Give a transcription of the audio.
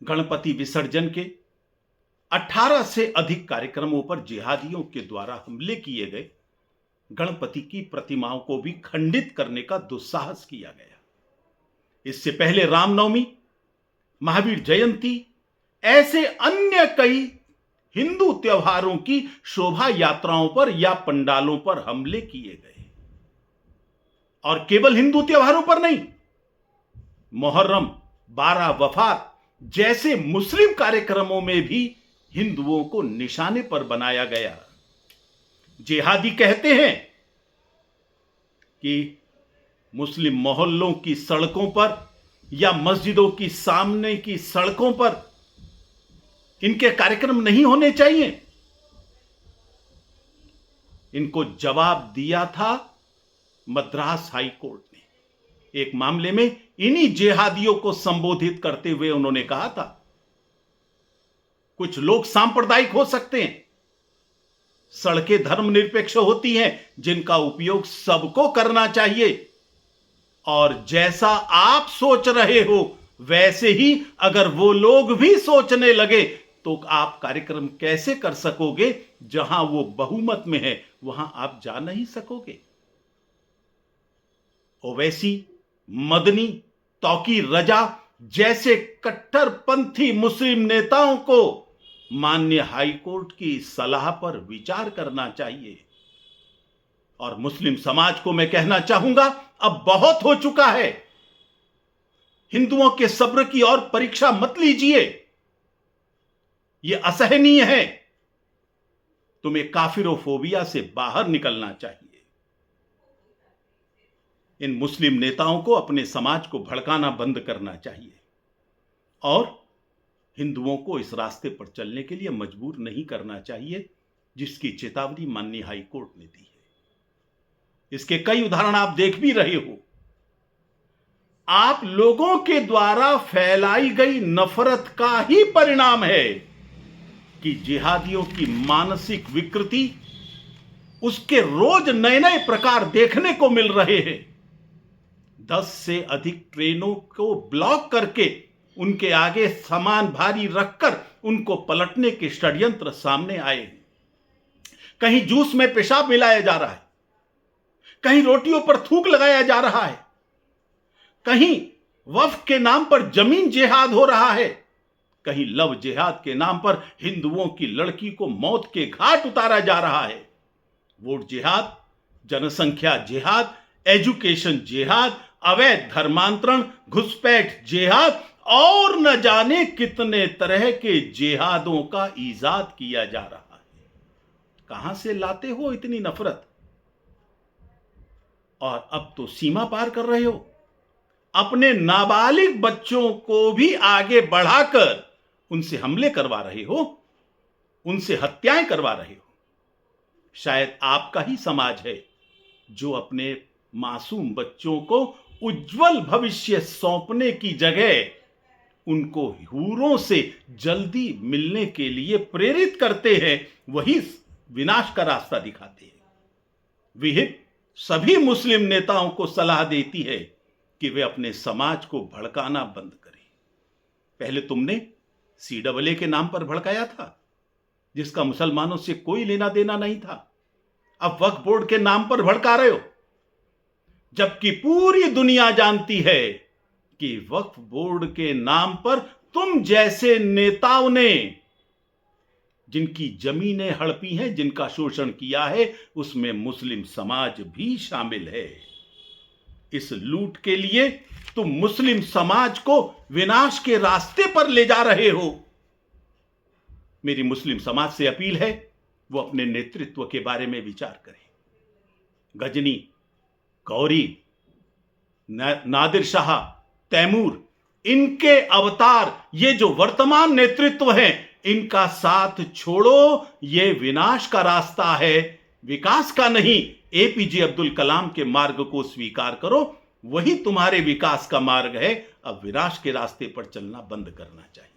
गणपति विसर्जन के 18 से अधिक कार्यक्रमों पर जिहादियों के द्वारा हमले किए गए गणपति की प्रतिमाओं को भी खंडित करने का दुस्साहस किया गया। इससे पहले रामनवमी, महावीर जयंती, ऐसे अन्य कई हिंदू त्योहारों की शोभा यात्राओं पर या पंडालों पर हमले किए गए। और केवल हिंदू त्योहारों पर नहीं, मुहर्रम, 12 वफात जैसे मुस्लिम कार्यक्रमों में भी हिंदुओं को निशाने पर बनाया गया। जिहादी कहते हैं कि मुस्लिम मोहल्लों की सड़कों पर या मस्जिदों की सामने की सड़कों पर इनके कार्यक्रम नहीं होने चाहिए। इनको जवाब दिया था मद्रास हाई कोर्ट ने। एक मामले में इन्हीं जिहादियों को संबोधित करते हुए उन्होंने कहा था, कुछ लोग सांप्रदायिक हो सकते हैं, सड़कें धर्मनिरपेक्ष होती हैं जिनका उपयोग सबको करना चाहिए, और जैसा आप सोच रहे हो वैसे ही अगर वो लोग भी सोचने लगे तो आप कार्यक्रम कैसे कर सकोगे? जहां वो बहुमत में है वहां आप जा नहीं सकोगे। ओवैसी, मदनी, तौकी रजा जैसे कट्टरपंथी मुस्लिम नेताओं को माननीय हाईकोर्ट की सलाह पर विचार करना चाहिए। और मुस्लिम समाज को मैं कहना चाहूंगा, अब बहुत हो चुका है। हिंदुओं के सब्र की और परीक्षा मत लीजिए, यह असहनीय है। तुम्हें काफिरोफोबिया से बाहर निकलना चाहिए। इन मुस्लिम नेताओं को अपने समाज को भड़काना बंद करना चाहिए और हिंदुओं को इस रास्ते पर चलने के लिए मजबूर नहीं करना चाहिए, जिसकी चेतावनी माननीय हाई कोर्ट ने दी है। इसके कई उदाहरण आप देख भी रहे हो। आप लोगों के द्वारा फैलाई गई नफरत का ही परिणाम है कि जिहादियों की मानसिक विकृति, उसके रोज नए नए प्रकार देखने को मिल रहे हैं। 10 से अधिक ट्रेनों को ब्लॉक करके उनके आगे सामान भारी रखकर उनको पलटने के षड्यंत्र सामने आए। कहीं जूस में पेशाब मिलाया जा रहा है, कहीं रोटियों पर थूक लगाया जा रहा है, कहीं वक्फ के नाम पर जमीन जिहाद हो रहा है, कहीं लव जिहाद के नाम पर हिंदुओं की लड़की को मौत के घाट उतारा जा रहा है। वोट जिहाद, जनसंख्या जिहाद, एजुकेशन जिहाद, अवैध धर्मांतरण, घुसपैठ जिहाद और न जाने कितने तरह के जिहादों का ईजाद किया जा रहा है। कहां से लाते हो इतनी नफरत? और अब तो सीमा पार कर रहे हो। अपने नाबालिग बच्चों को भी आगे बढ़ाकर उनसे हमले करवा रहे हो, उनसे हत्याएं करवा रहे हो। शायद आपका ही समाज है जो अपने मासूम बच्चों को उज्जवल भविष्य सौंपने की जगह उनको हूरों से जल्दी मिलने के लिए प्रेरित करते हैं, वही विनाश का रास्ता दिखाते हैं। विहिप सभी मुस्लिम नेताओं को सलाह देती है कि वे अपने समाज को भड़काना बंद करें। पहले तुमने CAA के नाम पर भड़काया था, जिसका मुसलमानों से कोई लेना देना नहीं था। अब वक्फ बोर्ड के नाम पर भड़का रहे हो, जबकि पूरी दुनिया जानती है कि वक्फ बोर्ड के नाम पर तुम जैसे नेताओं ने जिनकी जमीनें हड़पी हैं, जिनका शोषण किया है, उसमें मुस्लिम समाज भी शामिल है। इस लूट के लिए तुम मुस्लिम समाज को विनाश के रास्ते पर ले जा रहे हो। मेरी मुस्लिम समाज से अपील है, वो अपने नेतृत्व के बारे में विचार करें। गजनी, गौरी, नादिर शाह, तैमूर, इनके अवतार, ये जो वर्तमान नेतृत्व है, इनका साथ छोड़ो। ये विनाश का रास्ता है, विकास का नहीं। APJ अब्दुल कलाम के मार्ग को स्वीकार करो, वही तुम्हारे विकास का मार्ग है। अब विनाश के रास्ते पर चलना बंद करना चाहिए।